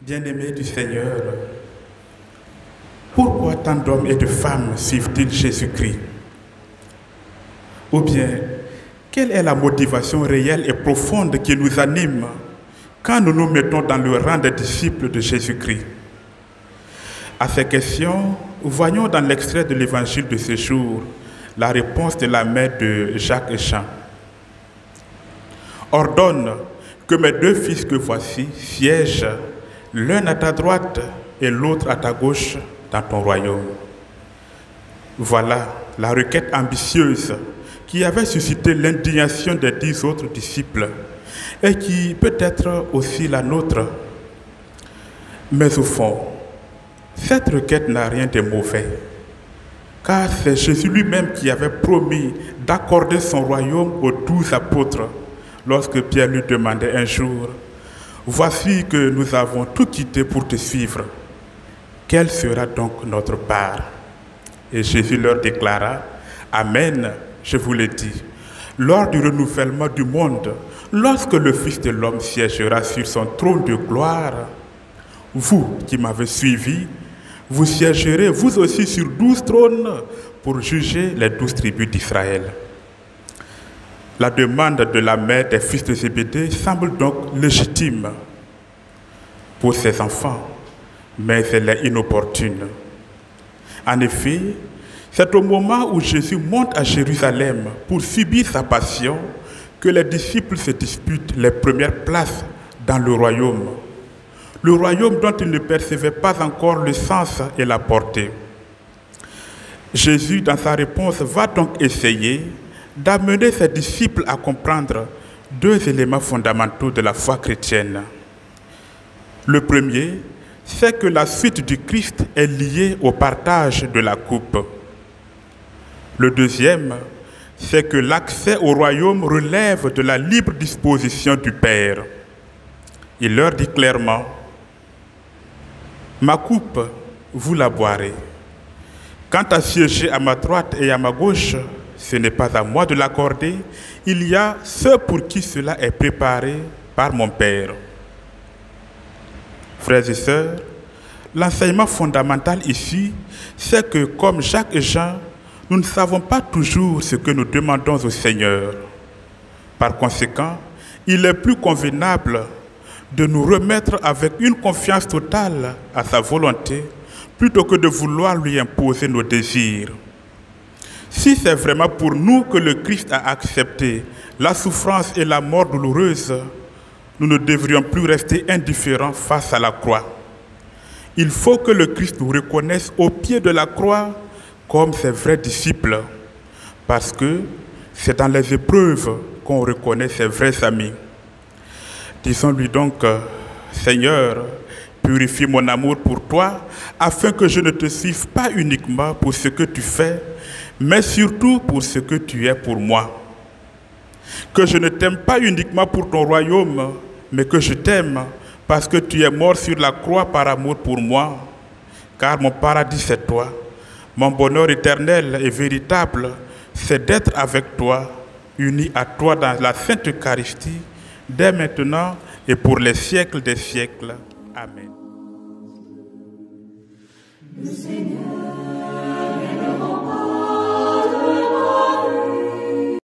Bien-aimés du Seigneur, pourquoi tant d'hommes et de femmes suivent-ils Jésus-Christ? Ou bien, quelle est la motivation réelle et profonde qui nous anime quand nous nous mettons dans le rang des disciples de Jésus-Christ? À ces questions, voyons dans l'extrait de l'évangile de ce jour la réponse de la mère de Jacques et Jean. Ordonne que mes deux fils que voici siègent l'un à ta droite et l'autre à ta gauche dans ton royaume. Voilà la requête ambitieuse qui avait suscité l'indignation des 10 autres disciples et qui peut être aussi la nôtre. Mais au fond, cette requête n'a rien de mauvais, car c'est Jésus lui-même qui avait promis d'accorder son royaume aux 12 apôtres lorsque Pierre lui demandait un jour: voici que nous avons tout quitté pour te suivre. Quelle sera donc notre part? Et Jésus leur déclara: Amen, je vous le dis, lors du renouvellement du monde, lorsque le Fils de l'homme siégera sur son trône de gloire, vous qui m'avez suivi, vous siégerez vous aussi sur 12 trônes pour juger les 12 tribus d'Israël. La demande de la mère des fils de Zébédée semble donc légitime pour ses enfants, mais elle est inopportune. En effet, c'est au moment où Jésus monte à Jérusalem pour subir sa passion que les disciples se disputent les premières places dans le royaume dont ils ne percevaient pas encore le sens et la portée. Jésus, dans sa réponse, va donc essayer d'amener ses disciples à comprendre 2 éléments fondamentaux de la foi chrétienne. Le premier, c'est que la suite du Christ est liée au partage de la coupe. Le deuxième, c'est que l'accès au royaume relève de la libre disposition du Père. Il leur dit clairement: ma coupe, vous la boirez. Quant à siéger à ma droite et à ma gauche, ce n'est pas à moi de l'accorder, il y a ceux pour qui cela est préparé par mon Père. Frères et sœurs, l'enseignement fondamental ici, c'est que comme Jacques et Jean, nous ne savons pas toujours ce que nous demandons au Seigneur. Par conséquent, il est plus convenable de nous remettre avec une confiance totale à sa volonté, plutôt que de vouloir lui imposer nos désirs. Si c'est vraiment pour nous que le Christ a accepté la souffrance et la mort douloureuse, nous ne devrions plus rester indifférents face à la croix. Il faut que le Christ nous reconnaisse au pied de la croix comme ses vrais disciples, parce que c'est dans les épreuves qu'on reconnaît ses vrais amis. Disons-lui donc: Seigneur, purifie mon amour pour toi, afin que je ne te suive pas uniquement pour ce que tu fais, mais surtout pour ce que tu es pour moi. Que je ne t'aime pas uniquement pour ton royaume, mais que je t'aime parce que tu es mort sur la croix par amour pour moi. Car mon paradis, c'est toi. Mon bonheur éternel et véritable, c'est d'être avec toi, uni à toi dans la Sainte Eucharistie, dès maintenant et pour les siècles des siècles. Amen. Le Seigneur